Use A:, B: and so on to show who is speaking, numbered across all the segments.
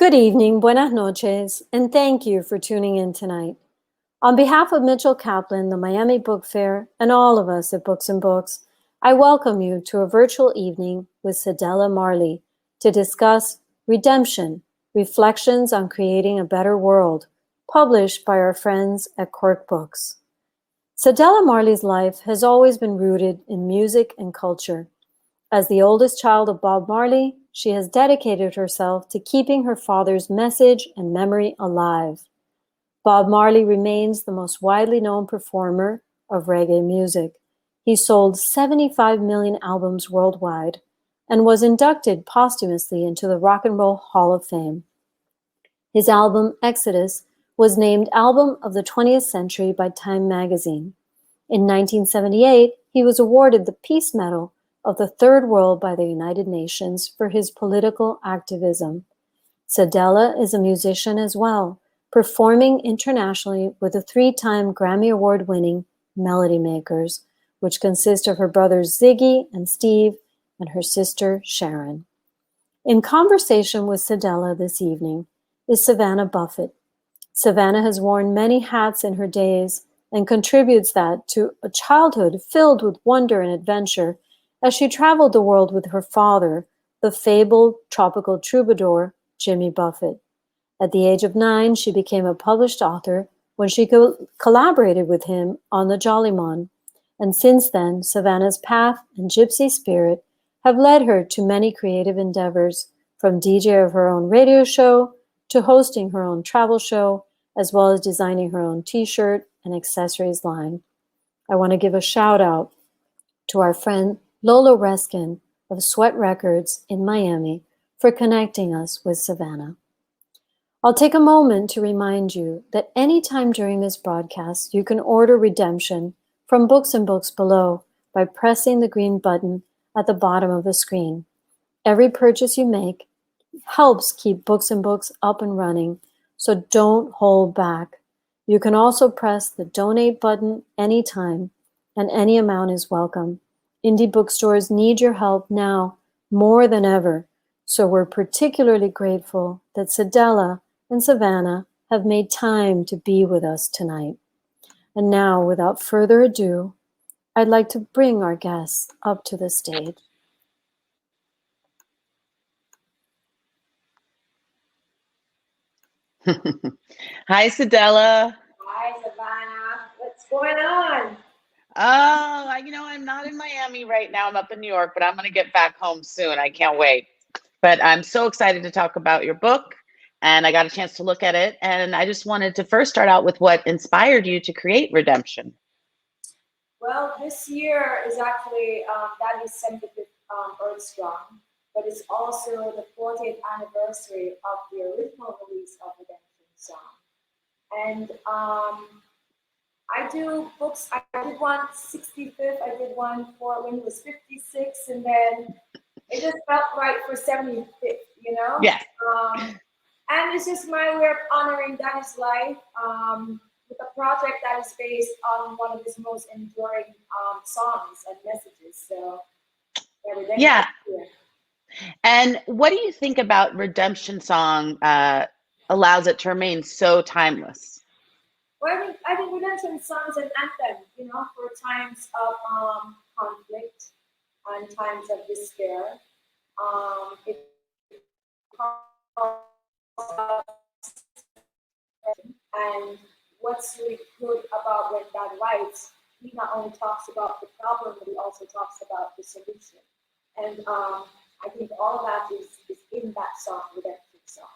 A: Good evening, buenas noches, and thank you for tuning in tonight. On behalf of Mitchell Kaplan, the Miami Book Fair, and all of us at Books and Books, I welcome you to a virtual evening with Cedella Marley to discuss Redemption, Reflections on Creating a Better World, published by our friends at Quirk Books. Cedella Marley's life has always been rooted in music and culture. As the oldest child of Bob Marley, she has dedicated herself to keeping her father's message and memory alive. Bob Marley remains the most widely known performer of reggae music. He sold 75 million albums worldwide and was inducted posthumously into the Rock and Roll Hall of Fame. His album, Exodus, was named Album of the 20th Century by Time magazine. In 1978, he was awarded the Peace Medal of the Third World by the United Nations for his political activism. Cedella is a musician as well, performing internationally with the 3-time Grammy Award-winning Melody Makers, which consist of her brothers Ziggy and Steve and her sister Sharon. In conversation with Cedella this evening is Savannah Buffett. Savannah has worn many hats in her days and contributes that to a childhood filled with wonder and adventure as she traveled the world with her father, the fabled tropical troubadour, Jimmy Buffett. At the age of 9, she became a published author when she collaborated with him on the Jollymon. And since then, Savannah's path and gypsy spirit have led her to many creative endeavors, from DJ of her own radio show to hosting her own travel show, as well as designing her own t-shirt and accessories line. I want to give a shout out to our friend Lolo Reskin of Sweat Records in Miami for connecting us with Savannah. I'll take a moment to remind you that anytime during this broadcast, you can order Redemption from Books and Books below by pressing the green button at the bottom of the screen. Every purchase you make helps keep Books and Books up and running, so don't hold back. You can also press the donate button anytime, and any amount is welcome. Indie bookstores need your help now more than ever, so we're particularly grateful that Cedella and Savannah have made time to be with us tonight. And now, without further ado, I'd like to bring our guests up to the stage.
B: Hi, Cedella.
C: Hi, Savannah. What's going on?
B: Oh, I'm not in Miami right now. I'm up in New York, but I'm going to get back home soon. I can't wait. But I'm so excited to talk about your book, and I got a chance to look at it. And I just wanted to first start out with what inspired you to create Redemption.
C: Well, this year is actually that is 75th Earth Strong, but it's also the 40th anniversary of the original release of Redemption Song. And I do books. I did one 65th. I did one for when he was 56, and then it just felt right for 75th.
B: Yeah.
C: And it's just my way of honoring Danny's life with a project that is based on one of his most enduring songs and messages. So
B: yeah. And what do you think about Redemption Song allows it to remain so timeless?
C: Well, I think Redemption Song is an anthem, for times of conflict and times of despair. It and what's really good about when God writes, he not only talks about the problem, but he also talks about the solution. And I think all of that is in that song, Redemption Song.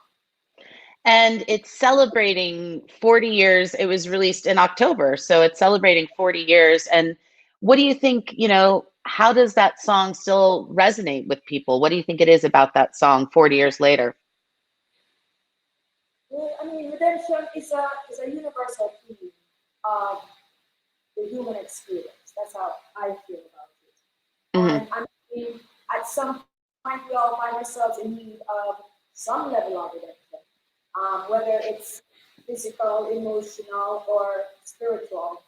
B: And it's celebrating 40 years. It was released in October, so it's celebrating 40 years. And what do you think, how does that song still resonate with people? What do you think it is about that song 40 years later?
C: Well, redemption is a universal theme of the human experience. That's how I feel about it.
B: Mm-hmm.
C: And at some point, we all find ourselves in need of some level of redemption. Whether it's physical, emotional, or spiritual.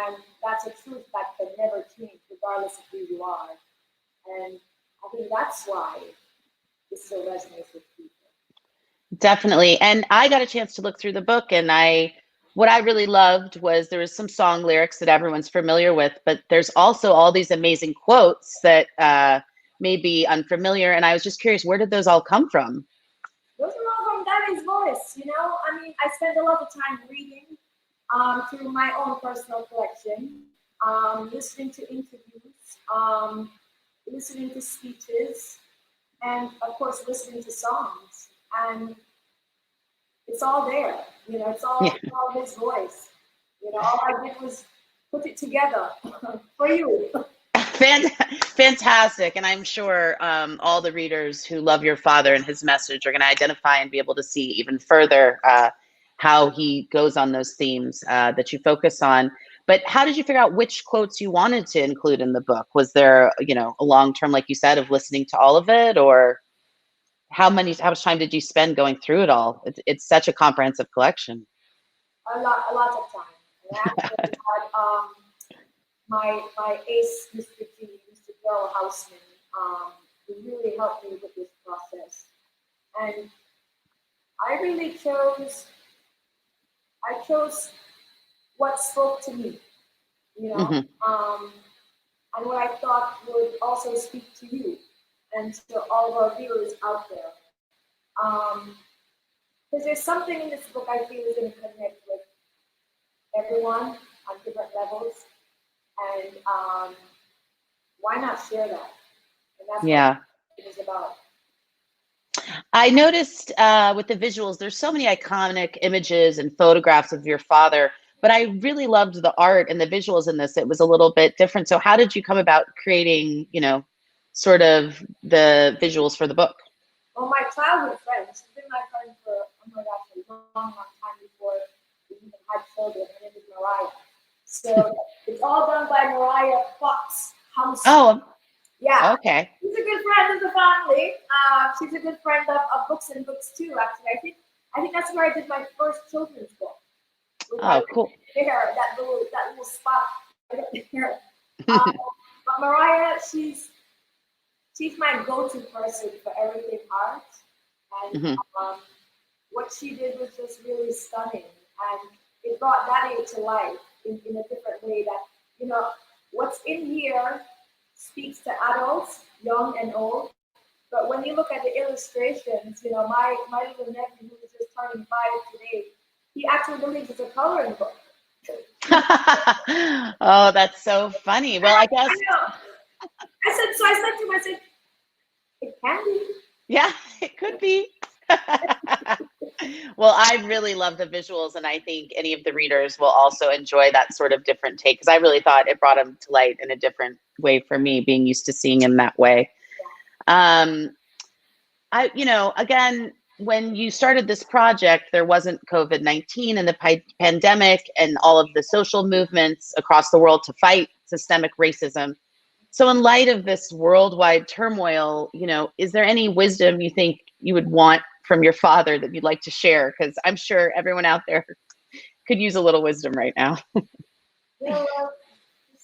C: And that's a truth that can never change regardless of who you are. And I think that's why it still resonates with people.
B: Definitely. And I got a chance to look through the book, and what I really loved was there was some song lyrics that everyone's familiar with, but there's also all these amazing quotes that may be unfamiliar. And I was just curious, where did those all come from?
C: Those are all from Daddy's voice, you know? I mean, I spend a lot of time reading through my own personal collection, listening to interviews, listening to speeches, and of course, listening to songs. And it's all there, you know, it's all his voice. You know, all I did was put it together for you.
B: Fantastic. And I'm sure all the readers who love your father and his message are going to identify and be able to see even further how he goes on those themes that you focus on. But how did you figure out which quotes you wanted to include in the book? Was there, a long term, like you said, of listening to all of it, or how much time did you spend going through it all? It's such a comprehensive collection.
C: A lot of time. And I actually had my ace, Mr. G, Mr. Joe Houseman, who really helped me with this process. And I really chose what spoke to me, you know,
B: Mm-hmm.
C: and what I thought would also speak to you and to all of our viewers out there. Because there's something in this book I feel is going to connect with everyone on different levels. And why not share that? And that's what it is about.
B: I noticed with the visuals, there's so many iconic images and photographs of your father, but I really loved the art and the visuals in this. It was a little bit different. So how did you come about creating, sort of the visuals for the book?
C: Well, my childhood friend, she's been my friend for, oh my gosh, a long time before we even had children. Her name is Mariah. So it's all done by Mariah Fox House.
B: Oh,
C: yeah.
B: Okay.
C: She's a good friend of the family. She's a good friend of Books and Books too. Actually, I think that's where I did my first children's book.
B: Oh, cool.
C: Hair, that little spot right there. But Mariah, she's my go-to person for everything art, and what she did was just really stunning, and it brought Daddy to life in a different way. That what's in here speaks to adults, young and old. But when you look at the illustrations, my little nephew who is just turning 5 today, he actually believes it's a coloring book.
B: Oh, that's so funny. Well, I guess.
C: I said to him, it can be.
B: Yeah, it could be. Well, I really love the visuals, and I think any of the readers will also enjoy that sort of different take, because I really thought it brought him to light in a different way for me, being used to seeing him that way. Again, when you started this project, there wasn't COVID-19 and the pandemic and all of the social movements across the world to fight systemic racism. So in light of this worldwide turmoil, is there any wisdom you think you would want from your father that you'd like to share? Because I'm sure everyone out there could use a little wisdom right now.
C: Just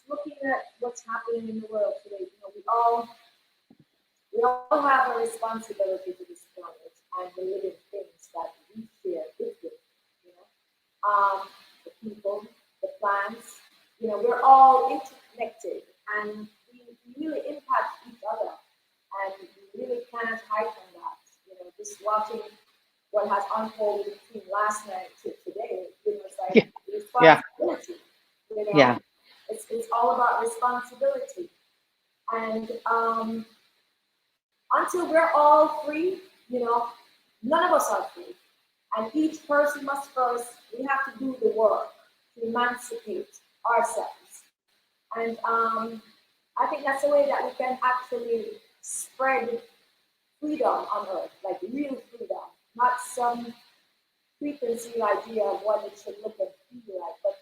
C: looking at what's happening in the world today, we all have a responsibility to this planet and the living things that we share with them. The people, the plants, we're all interconnected, and we really impact each other, and we really can't hide from that. Just watching what has unfolded between last night to today, it's like responsibility. It's all about responsibility, and until we're all free, none of us are free, and each person must first. We have to do the work to emancipate ourselves, and I think that's the way that we can actually spread freedom on earth, like real freedom, not some preconceived idea of what it should look and feel like, but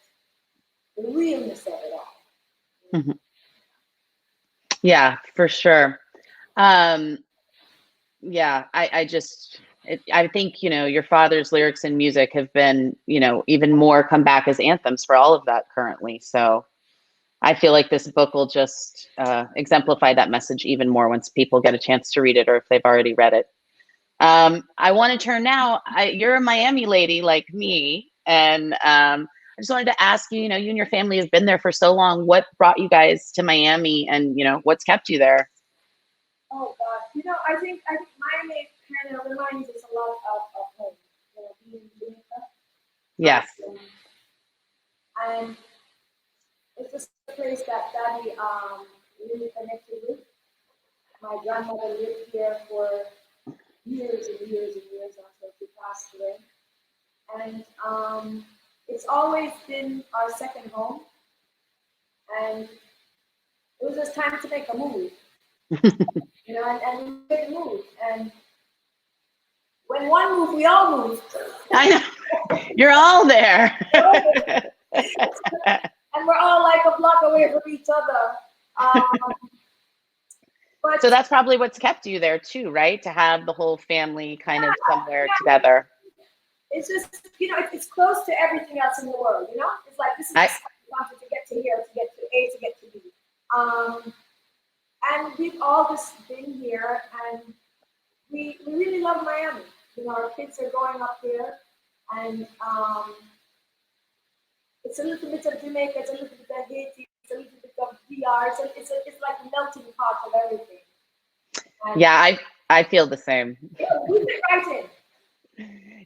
C: the realness of it all.
B: Mm-hmm. Yeah, for sure. I think, your father's lyrics and music have been, even more come back as anthems for all of that currently. So I feel like this book will just exemplify that message even more once people get a chance to read it, or if they've already read it. I want to turn now. You're a Miami lady like me, and I just wanted to ask you. You know, you and your family have been there for so long. What brought you guys to Miami, and you know, what's kept you there?
C: Oh God, you know, I think Miami kind of reminds us a lot of home. You know, being in Jamaica.
B: Yes.
C: And it's just a place that Daddy really connected with. My grandmother lived here for years and years and years until she passed away. And it's always been our second home. And it was just time to make a move. You know, and we made a move. And when one moved, we all moved.
B: I know. You're all there.
C: And we're all like a block away from each other. But
B: So that's probably what's kept you there too, right? To have the whole family kind of somewhere together.
C: it's just, you know, it's close to everything else in the world, you know? It's like, this is just wanted to get to here, to get to A, to get to B. And we've all just been here, and we really love Miami. You know, our kids are growing up here, and it's a little bit of Jamaica, it's a little bit of Haiti, it's a little bit of VR, it's like a melting pot of everything. And
B: Yeah, I feel the same.
C: yeah, we fit right in.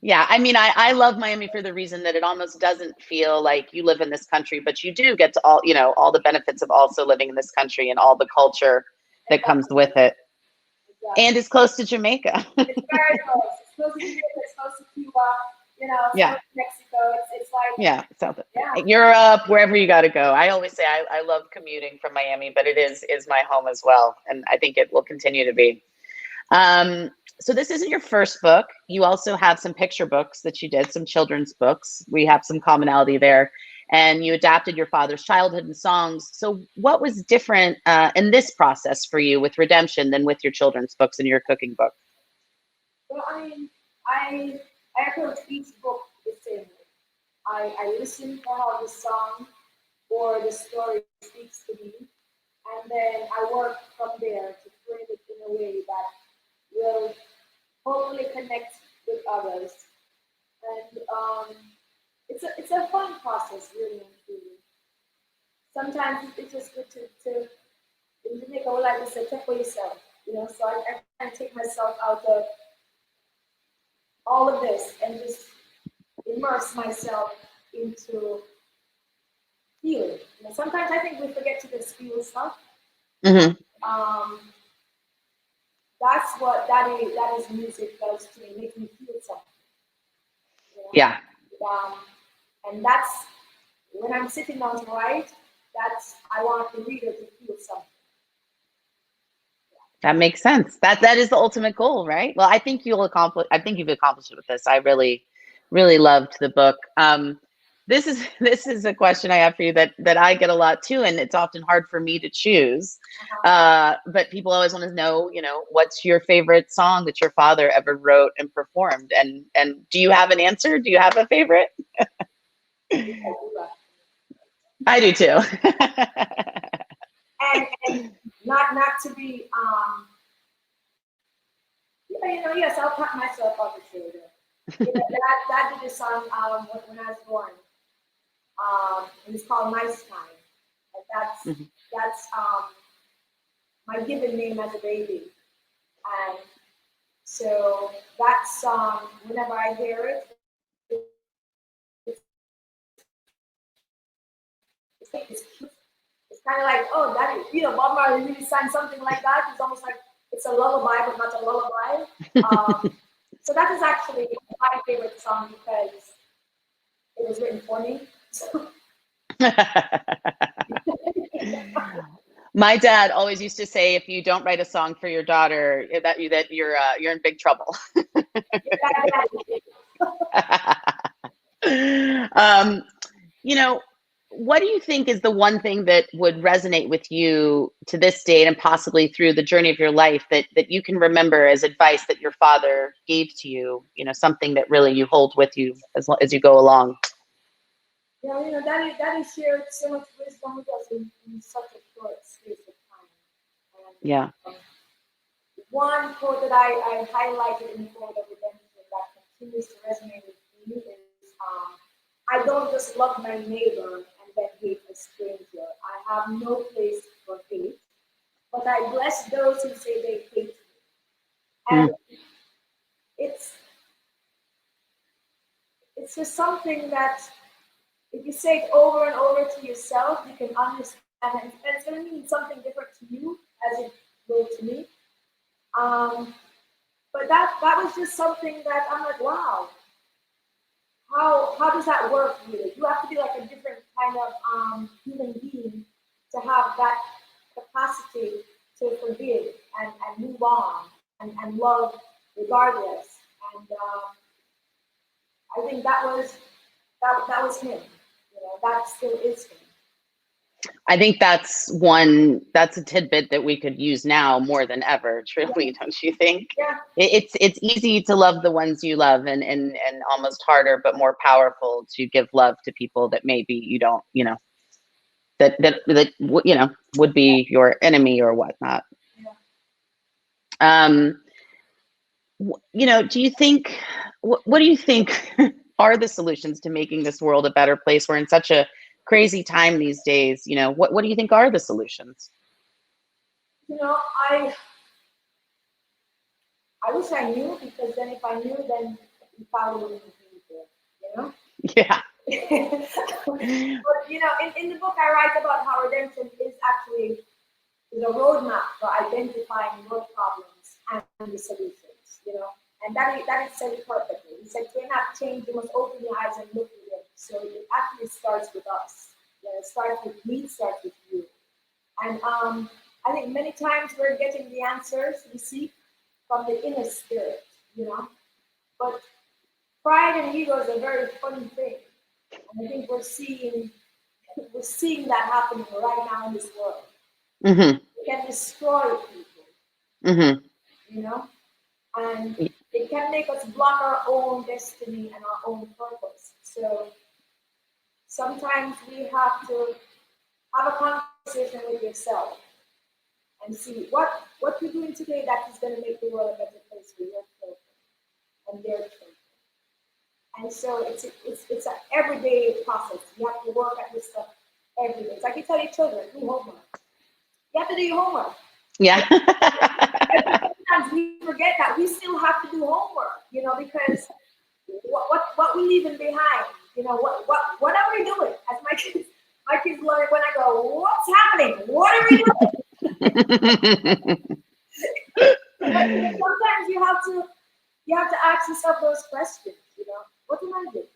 B: Yeah, I mean, I love Miami for the reason that it almost doesn't feel like you live in this country, but you do get to all, you know, all the benefits of also living in this country and all the culture that comes with it.
C: Exactly.
B: And it's close to Jamaica.
C: It's very close. It's close to Jamaica, it's close to Cuba, you know, it's
B: Yeah.
C: close to Mexico. It's like,
B: Yeah, South
C: yeah.
B: Europe, wherever you got to go. I always say I love commuting from Miami, but it is my home as well, and I think it will continue to be. So this isn't your first book. You also have some picture books that you did, some children's books. We have some commonality there. And you adapted your father's childhood and songs. So what was different in this process for you with Redemption than with your children's books and your cooking book?
C: Well, I mean, I approach each book the same way. I listen for how the song or the story speaks to me, and then I work from there to frame it in a way that will hopefully connect with others. And it's a fun process, really and truly. Sometimes it's just good to in Jamaica, we like to say, check for yourself. You know, so I try and take myself out of all of this and just immerse myself into feeling. You know, sometimes I think we forget to just feel stuff.
B: Mm-hmm.
C: That's what that is music does to me, makes me feel something. You know?
B: Yeah.
C: And that's when I'm sitting down to write, I want the reader to feel something.
B: That makes sense. That is the ultimate goal, right? Well, I think you've accomplished it with this. I really, really loved the book. This is a question I have for you that I get a lot too, and it's often hard for me to choose. But people always want to know, you know, what's your favorite song that your father ever wrote and performed? And do you have an answer? Do you have a favorite? I do too.
C: and not to be you know, yes, I'll pat myself on the shoulder. You know, that did the song when I was born. And it's called Nice Time. And that's my given name as a baby. And so that song, whenever I hear it, it's cute. It's kind of like, oh, that is, you know, Bob Marley really sang something like that. It's almost like it's a lullaby, but not a lullaby. So that is actually my favorite song because it was written for me.
B: My dad always used to say, if you don't write a song for your daughter, that you're in big trouble. You know, what do you think is the one thing that would resonate with you to this date and possibly through the journey of your life that you can remember as advice that your father gave to you, you know, something that really you hold with you as you go along?
C: Yeah, you know, Daddy shared so much wisdom with us in such a short space of time. And,
B: yeah.
C: one quote that I highlighted in the quote of redemption that continues to resonate with me is, I don't just love my neighbor and then hate a stranger. I have no place for hate, but I bless those who say they hate me. And it's just something that if you say it over and over to yourself, you can understand it. And it's going to mean something different to you as it will to me. But that was just something that I'm like, wow, how does that work really? You have to be like a different kind of human being to have that capacity to forgive and move on and love regardless. And I think that was him. You know, that still is him.
B: I think that's a tidbit that we could use now more than ever, truly, don't you think?
C: Yeah.
B: It's easy to love the ones you love and almost harder but more powerful to give love to people that maybe you don't, that would be your enemy or whatnot.
C: Yeah.
B: Do you think what do you think are the solutions to making this world a better place? We're in such a crazy time these days. What do you think are the solutions?
C: I wish I knew, because then if I knew, then we probably wouldn't be there,
B: Yeah.
C: But in the book I write about how redemption is actually a roadmap for identifying your problems and the solutions, and that is said perfectly. He said, to enact change, you must open your eyes and look within. So it actually starts with us. It starts with me, it starts with you. And I think many times we're getting the answers we seek from the inner spirit, But pride and ego is a very funny thing. And I think we're seeing that happening right now in this world.
B: Mm-hmm.
C: It can destroy people.
B: Mm-hmm.
C: And it can make us block our own destiny and our own purpose. So sometimes we have to have a conversation with yourself and see what you're doing today that is going to make the world a better place for your children and their children. And so it's an everyday process. You have to work at this stuff every day. It's like you tell your children, do homework. You have to do your homework.
B: Yeah.
C: Sometimes we forget that we still have to do homework, because what we leaving behind, what are we doing? As my kids learn when I go, what's happening? What are we doing? Sometimes you have to ask yourself those questions, what am I doing?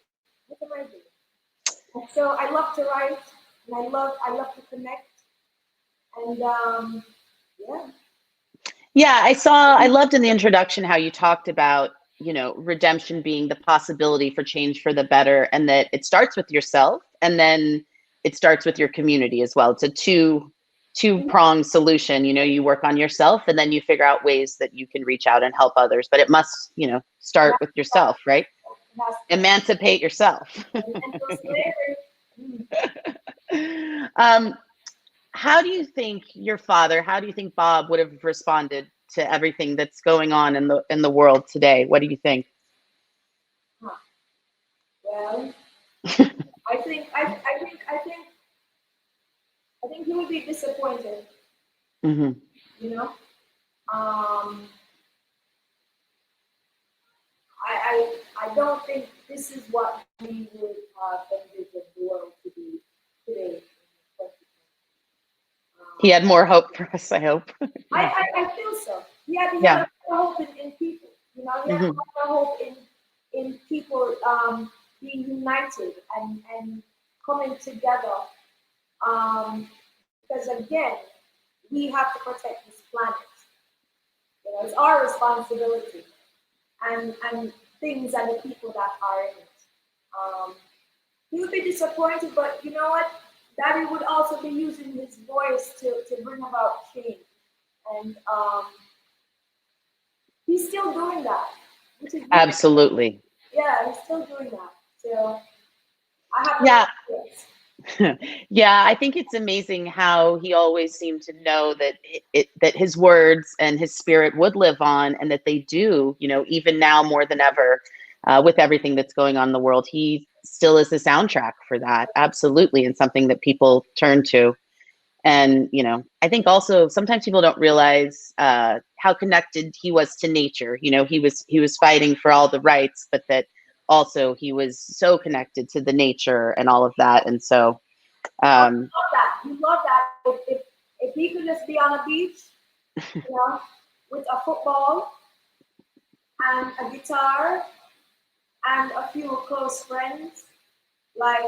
C: What am I doing? And so I love to write, and I love to connect, and yeah.
B: Yeah, I loved in the introduction how you talked about, redemption being the possibility for change for the better, and that it starts with yourself, and then it starts with your community as well. It's a two-pronged solution. You work on yourself, and then you figure out ways that you can reach out and help others. But it must, start with yourself, right? Emancipate yourself. How do you think Bob would have responded to everything that's going on in the world today? What do you think?
C: Well, I think he would be disappointed.
B: Mm-hmm.
C: I don't think this is what we would envision the world to be today.
B: He had more hope for us, I hope.
C: I feel so. He had more hope in people. He had more hope in people being united and coming together. Because again, we have to protect this planet. It's our responsibility, and things and the people that are in it. He would be disappointed, but you know what? Daddy would also be using his voice to bring about change. And he's still doing that. Which is
B: absolutely.
C: Yeah, he's still doing that. So I have
B: Yeah, I think it's amazing how he always seemed to know that that his words and his spirit would live on, and that they do. Even now more than ever, with everything that's going on in the world, he still is the soundtrack for that. Absolutely, and something that people turn to. And I think also sometimes people don't realize how connected he was to nature. He was fighting for all the rights, but that also he was so connected to the nature and all of that. And so
C: Oh,
B: um,
C: you love that. If he could just be on a beach, you know, with a football and a guitar and a few close friends, like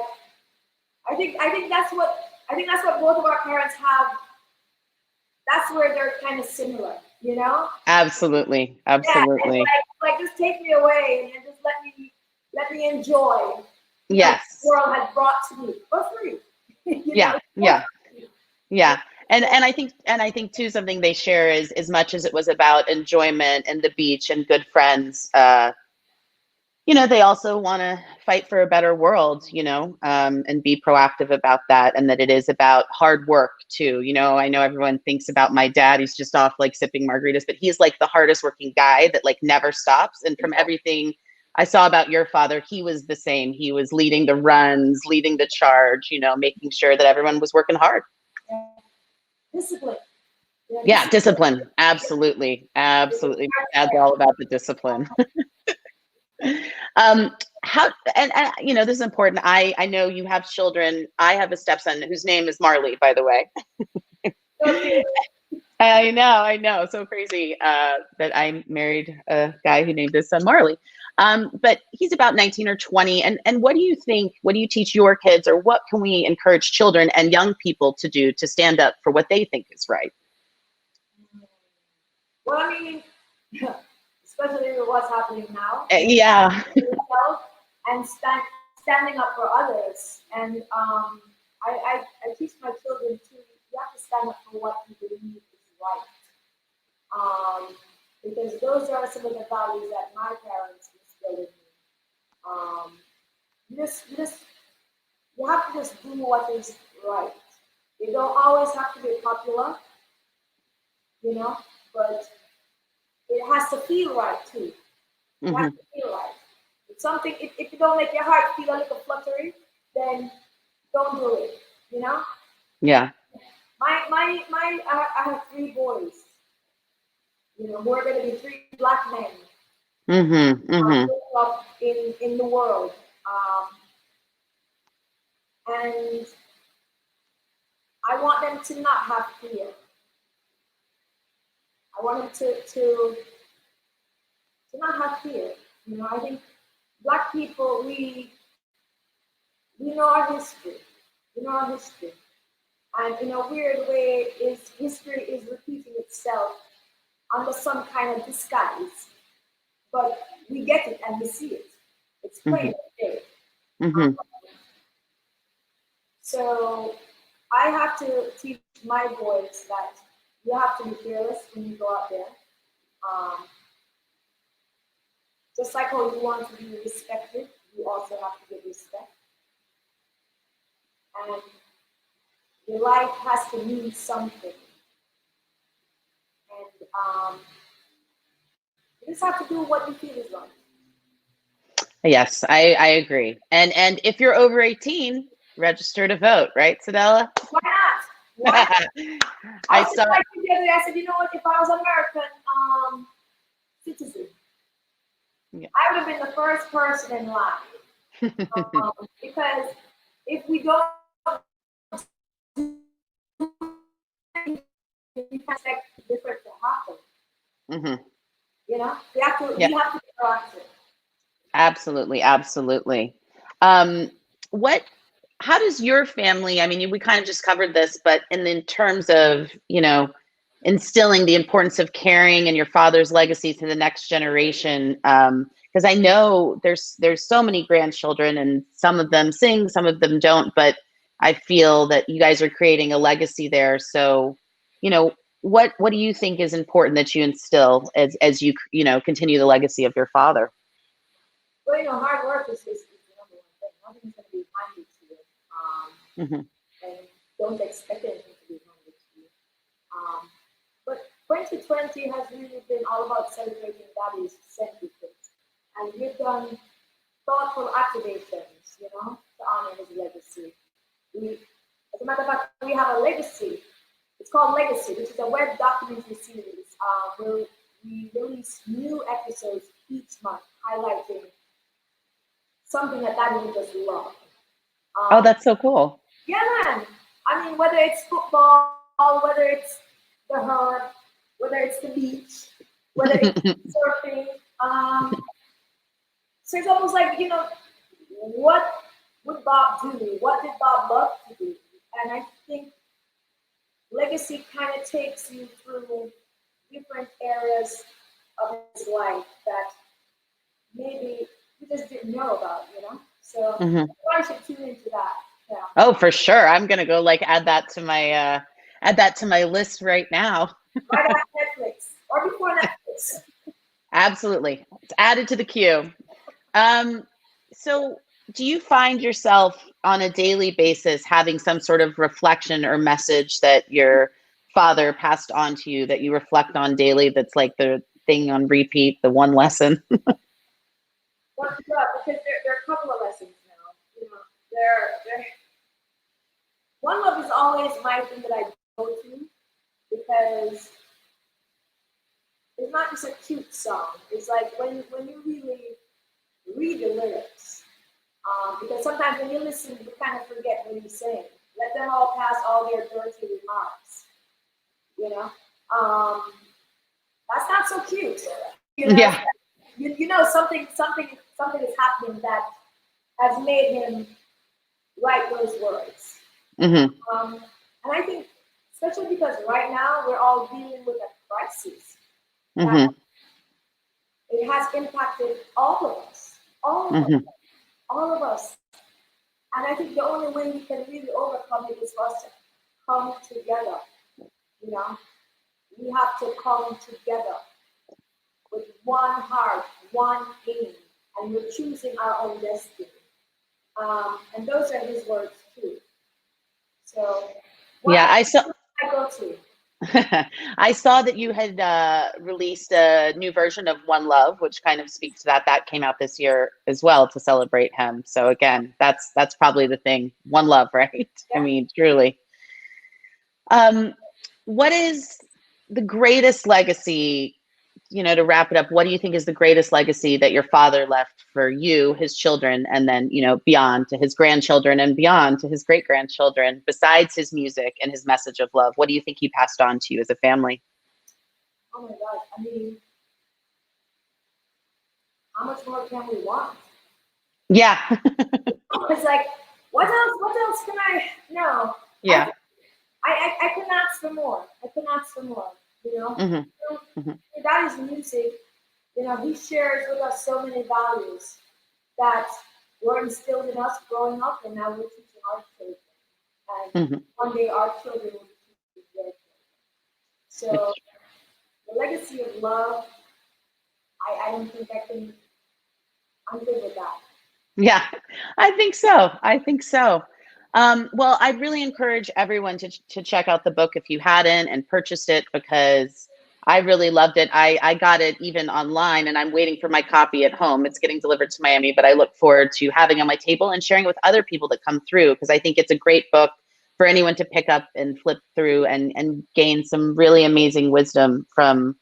C: I think that's what both of our parents have. That's where they're kind of similar, you know?
B: absolutely,
C: Yeah, and
B: absolutely.
C: like just take me away and just let me enjoy, what the
B: Yes.
C: world has brought to me for free.
B: Yeah,
C: For
B: yeah,
C: free.
B: yeah. And I think too, something they share is, as much as it was about enjoyment and the beach and good friends, they also want to fight for a better world, and be proactive about that. And that it is about hard work too. I know everyone thinks about my dad. He's just off like sipping margaritas, but he's like the hardest working guy that like never stops. And from everything I saw about your father, he was the same. He was leading the runs, leading the charge, making sure that everyone was working hard.
C: Yeah. Discipline. Yeah,
B: Yeah,
C: discipline.
B: discipline. Absolutely. Absolutely. My dad's all about the discipline. Um, how and this is important. I know you have children. I have a stepson whose name is Marley, by the way.
C: Okay.
B: I know. So crazy that I married a guy who named his son Marley. But he's about 19 or 20. And what do you think? What do you teach your kids, or what can we encourage children and young people to do to stand up for what they think is right?
C: Well, I mean, especially with what's happening now,
B: Yeah.
C: yourself and standing up for others. And I teach my children to you have to stand up for what you believe is right. Um, because those are some of the values that my parents instilled in me. Um, you have to just do what is right. You don't always have to be popular, you know, but it has to feel right too. It has
B: Hmm.
C: to feel right. If you don't make your heart feel a little fluttery, then don't do it. You know?
B: Yeah.
C: I have three boys, who are gonna be three black men
B: Hmm. Hmm.
C: growing up in the world. And I want them to not have fear. I want them to not have fear. I think black people, we know our history. We know our history. And in a weird way, is history is repeating itself under some kind of disguise. But we get it and we see it. It's
B: Hmm.
C: plain as day.
B: Hmm.
C: So I have to teach my boys that you have to be fearless when you go out there. Um, just like how you want to be respected, you also have to give respect. And your life has to mean something. And you just have to do what you feel is right.
B: Yes, I agree. And if you're over 18, register to vote, right, Cedella?
C: Why not? Why not? I
B: I
C: was just
B: saw.
C: like the other day, I said, you know what, if I was American citizen,
B: Yeah.
C: I would have been the first person in line. Because if we don't expect different to happen,
B: Hmm. Yeah,
C: we have to be proactive.
B: absolutely, absolutely. Um, what? How does your family? I mean, we kind of just covered this, but in terms of instilling the importance of caring and your father's legacy to the next generation, because I know there's so many grandchildren, and some of them sing, some of them don't, but I feel that you guys are creating a legacy there. So, you know, what do you think is important that you instill as you continue the legacy of your father?
C: Well, hard work is the number one thing. Nothing's going to be handed to you.
B: Mhm.
C: and don't expect anything to be handed to you. But 2020 has really been all about celebrating Daddy's century, and we've done thoughtful activations, you know, to honor his legacy. We, as a matter of fact, we have a legacy. It's called Legacy, which is a web documentary series where we release new episodes each month highlighting something that Daddy would just love.
B: Oh, that's so cool.
C: Yeah, man. I mean, whether it's football, whether it's the herb, whether it's the beach, whether it's surfing. So it's almost like, you know, what would Bob do? What did Bob love to do? And I think legacy kind of takes you through different areas of his life that maybe you just didn't know about, you know? So I should tune into that. Yeah.
B: Oh, for sure. I'm gonna go like add that to my list right now.
C: Right after Netflix or before Netflix.
B: Absolutely. It's added to the queue. So do you find yourself on a daily basis having some sort of reflection or message that your father passed on to you that you reflect on daily that's like the thing on repeat, the one lesson?
C: Well, yeah, because there are a couple of lessons now. You know, there one love is always my thing that I go to because it's not just a cute song. It's like when you really read the lyrics, because sometimes when you listen, you kind of forget what he's saying. Let them all pass all their dirty remarks. You know, that's not so cute. You know?
B: Yeah.
C: You know something is happening that has made him write those words. And I think, especially because right now we're all dealing with a crisis. It has impacted all of us, all of us. And I think the only way we can really overcome it is for us to come together. You know, we have to come together with one heart, one aim, and we're choosing our own destiny. And those are his words too. So,
B: Yeah, I saw.
C: I go to.
B: I saw that you had released a new version of One Love, which kind of speaks to that. That came out this year as well to celebrate him. So again, that's probably the thing. One Love, right? Yeah. I mean, truly. What is the greatest legacy, you know, to wrap it up, what do you think is the greatest legacy that your father left for you, his children, and then, you know, beyond to his grandchildren and beyond to his great-grandchildren, besides his music and his message of love? What do you think he passed on to you as a family?
C: Oh my God, I mean, how much more can we want?
B: Yeah.
C: It's like, what else can I know?
B: Yeah.
C: I can ask for more. You know? That is music. You know, he shares with us so many values that were instilled in us growing up, and now we're teaching our children. And one day our children will be teaching their children. So the legacy of love, I don't think I'm good with that.
B: Yeah, I think so. Well, I'd really encourage everyone to check out the book if you hadn't and purchased it, because I really loved it. I got it even online, and I'm waiting for my copy at home. It's getting delivered to Miami, but I look forward to having it on my table and sharing it with other people that come through, because I think it's a great book for anyone to pick up and flip through and gain some really amazing wisdom from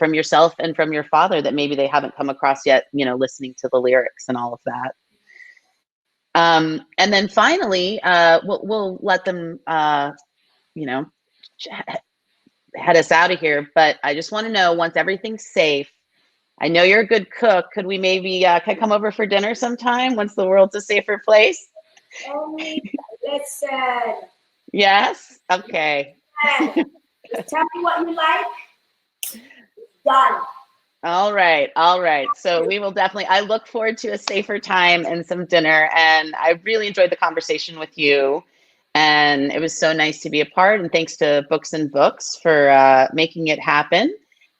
B: yourself and from your father that maybe they haven't come across yet, you know, listening to the lyrics and all of that. And then finally, we'll let them, you know, head us out of here. But I just want to know, once everything's safe, I know you're a good cook. Could we maybe could come over for dinner sometime once the world's a safer place?
C: Listen.
B: Yes. Okay.
C: Just tell me what you like. Done.
B: All right. So we will definitely, I look forward to a safer time and some dinner. And I really enjoyed the conversation with you. And it was so nice to be a part. And thanks to Books and Books for making it happen.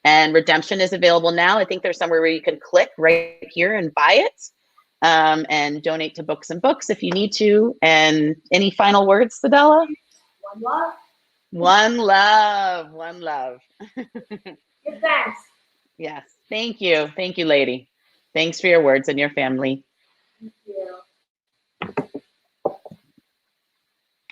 B: And Redemption is available now. I think there's somewhere where you can click right here and buy it. and donate to Books and Books if you need to. And any final words, Cedella?
C: One love.
B: One love. One love.
C: Give thanks.
B: Yes. Thank you. Thank you, lady. Thanks for your words and your family.
C: Thank you.